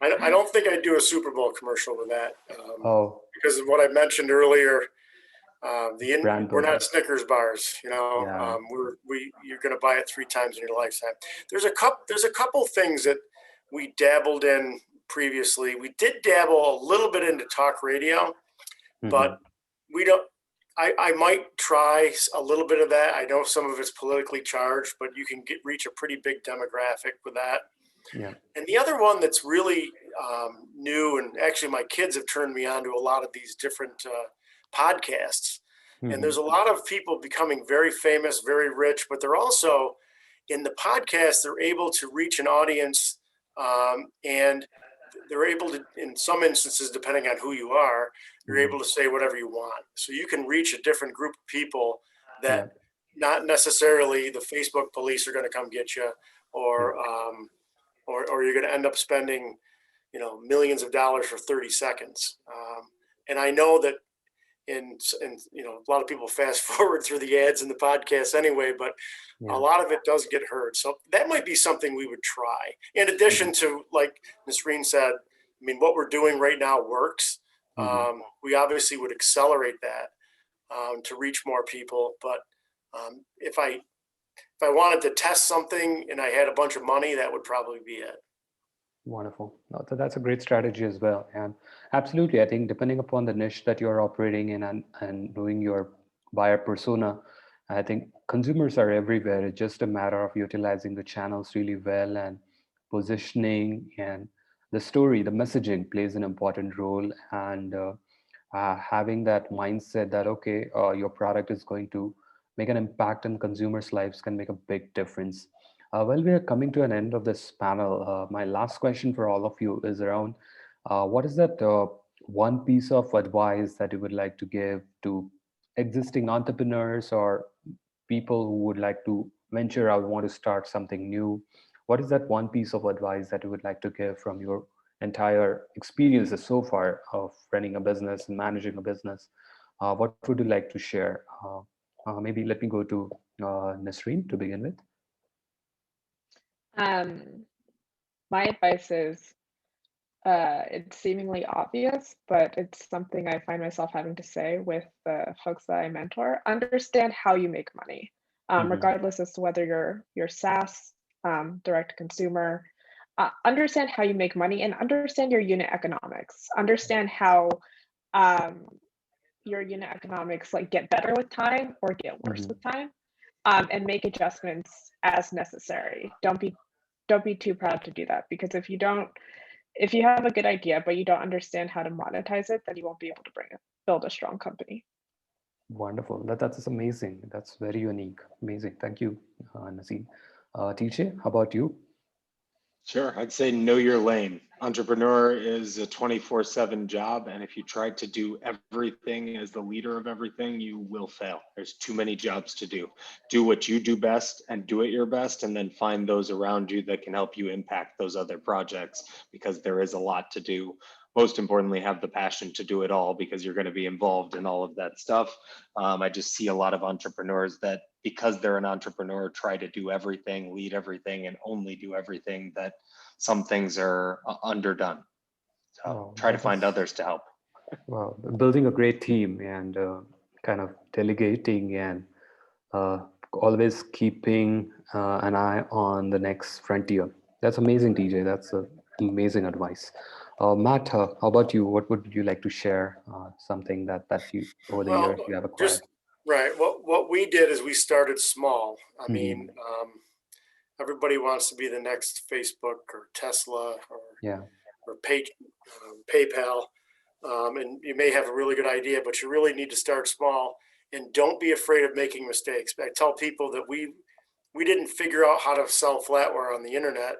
Speaker 3: I don't think I'd do a Super Bowl commercial with that.
Speaker 1: Because
Speaker 3: of what I mentioned earlier. We're not Snickers bars, you're going to buy it 3 times in your lifetime. There's a couple things that we dabbled in previously. We did dabble a little bit into talk radio, but we don't. I might try a little bit of that. I know some of it's politically charged, but you can reach a pretty big demographic with that.
Speaker 1: Yeah.
Speaker 3: And the other one that's really new, and actually my kids have turned me on to a lot of these different podcasts. And there's a lot of people becoming very famous, very rich, but they're also in the podcast, they're able to reach an audience, and they're able to, in some instances, depending on who you are, you're able to say whatever you want. So you can reach a different group of people that not necessarily the Facebook police are going to come get you, or you're going to end up spending, millions of dollars for 30 seconds. And I know that in a lot of people fast forward through the ads and the podcasts anyway, but a lot of it does get heard. So that might be something we would try. In addition to, like Nisreen said, I mean, what we're doing right now works. We obviously would accelerate that to reach more people. But if I wanted to test something and I had a bunch of money, that would probably be it.
Speaker 1: Wonderful. No, so that's a great strategy as well. And absolutely, I think depending upon the niche that you're operating in and knowing your buyer persona, I think consumers are everywhere. It's just a matter of utilizing the channels really well, and positioning, and the story, the messaging plays an important role. And having that mindset that, okay, your product is going to make an impact in consumers' lives can make a big difference. Well, we are coming to an end of this panel. My last question for all of you is around what is that one piece of advice that you would like to give to existing entrepreneurs or people who would like to venture out, want to start something new? What is that one piece of advice that you would like to give from your entire experiences so far of running a business and managing a business? What would you like to share? Maybe let me go to Nisreen to begin with.
Speaker 4: My advice is, it's seemingly obvious, but it's something I find myself having to say with the folks that I mentor. Understand how you make money, regardless as to whether you're SaaS, direct to consumer. Understand how you make money and understand your unit economics. Understand how your unit economics get better with time or get worse with time, and make adjustments as necessary. Don't be too proud to do that, because if you have a good idea but you don't understand how to monetize it, then you won't be able to build a strong company.
Speaker 1: Wonderful. That's amazing. That's very unique. Amazing. Thank you, Nassim. TJ, how about you?
Speaker 2: Sure. I'd say know your lane. Entrepreneur is a 24/7 job. And if you try to do everything as the leader of everything, you will fail. There's too many jobs to do. Do what you do best and do it your best, and then find those around you that can help you impact those other projects, because there is a lot to do. Most importantly, have the passion to do it all, because you're going to be involved in all of that stuff. I just see a lot of entrepreneurs that, because they're an entrepreneur, try to do everything, lead everything, and only do everything, that some things are underdone. So try to find others to help.
Speaker 1: Well, building a great team and kind of delegating and always keeping an eye on the next frontier. That's amazing, TJ. That's amazing advice. Matt, how about you? What would you like to share? Something that you, over the years, you have acquired?
Speaker 3: Right. What we did is we started small. I mean, everybody wants to be the next Facebook or Tesla or PayPal. And you may have a really good idea, but you really need to start small, and don't be afraid of making mistakes. I tell people that we didn't figure out how to sell flatware on the internet.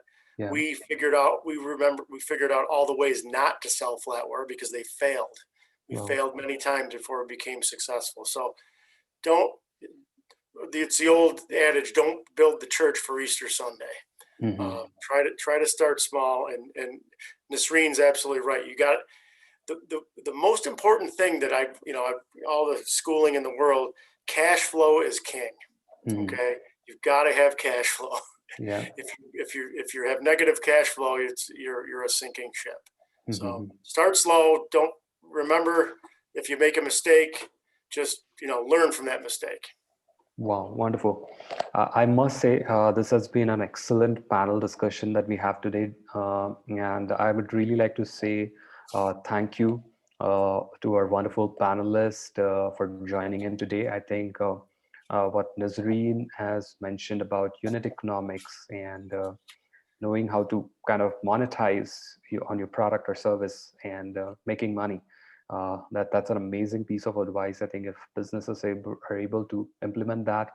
Speaker 3: We figured out all the ways not to sell flatware, because they failed. We failed many times before it became successful. So it's the old adage, don't build the church for Easter Sunday. Try to start small, and Nisreen's absolutely right. You got the most important thing that all the schooling in the world, cash flow is king. Okay. You've got to have cash flow. If you have negative cash flow, you're a sinking ship. So start slow. Remember, if you make a mistake, just learn from that mistake.
Speaker 1: Wow, wonderful. I must say this has been an excellent panel discussion that we have today, and I would really like to say thank you to our wonderful panelists for joining in today. I think what Nisreen has mentioned about unit economics and knowing how to kind of monetize on your product or service and making money. That's an amazing piece of advice. I think if businesses are able to implement that,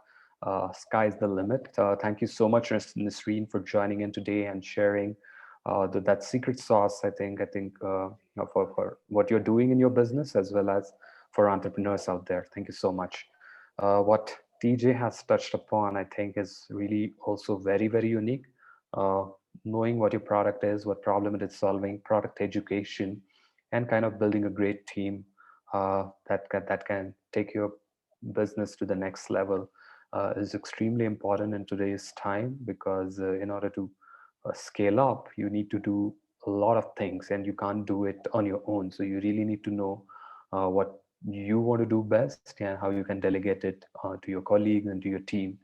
Speaker 1: sky's the limit. Thank you so much, Nisreen, for joining in today and sharing that secret sauce, I think for what you're doing in your business, as well as for entrepreneurs out there. Thank you so much. What TJ has touched upon, I think, is really also very, very unique. Knowing what your product is, what problem it is solving, product education, and kind of building a great team that can take your business to the next level is extremely important in today's time, because in order to scale up, you need to do a lot of things, and you can't do it on your own. So you really need to know what you want to do best and how you can delegate it to your colleagues and to your team.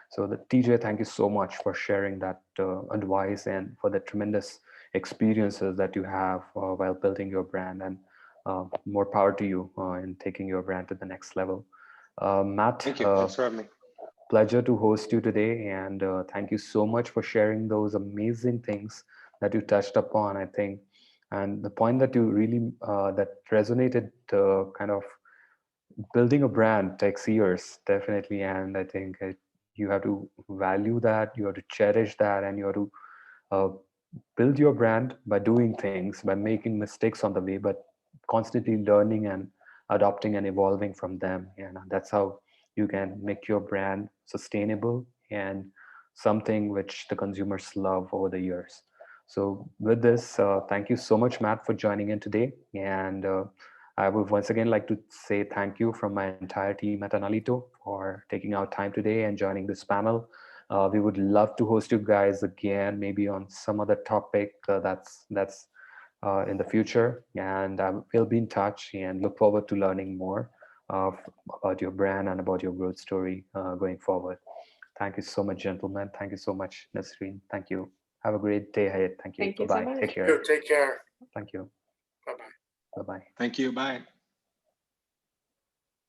Speaker 1: So TJ, thank you so much for sharing that advice and for the tremendous experiences that you have while building your brand, and more power to you in taking your brand to the next level. Matt,
Speaker 2: Thank you. Thanks for having me.
Speaker 1: Pleasure to host you today, and thank you so much for sharing those amazing things that you touched upon, I think. And the point that you really that resonated, kind of building a brand takes years, definitely. And I think you have to value that, you have to cherish that, and you have to uh, build your brand by doing things, by making mistakes on the way, but constantly learning and adopting and evolving from them. And that's how you can make your brand sustainable and something which the consumers love over the years. So with this, thank you so much, Matt, for joining in today. And I would once again like to say thank you from my entire team at Enalito for taking our time today and joining this panel. We would love to host you guys again, maybe on some other topic that's in the future. And we'll be in touch and look forward to learning more about your brand and about your growth story going forward. Thank you so much, gentlemen. Thank you so much, Nisreen. Thank you. Have a great day ahead. Thank you.
Speaker 4: Thank you so
Speaker 1: Bye-bye.
Speaker 4: much.
Speaker 1: Take care.
Speaker 3: Take care.
Speaker 1: Thank you.
Speaker 3: Bye-bye.
Speaker 1: Bye-bye.
Speaker 2: Thank you. Bye.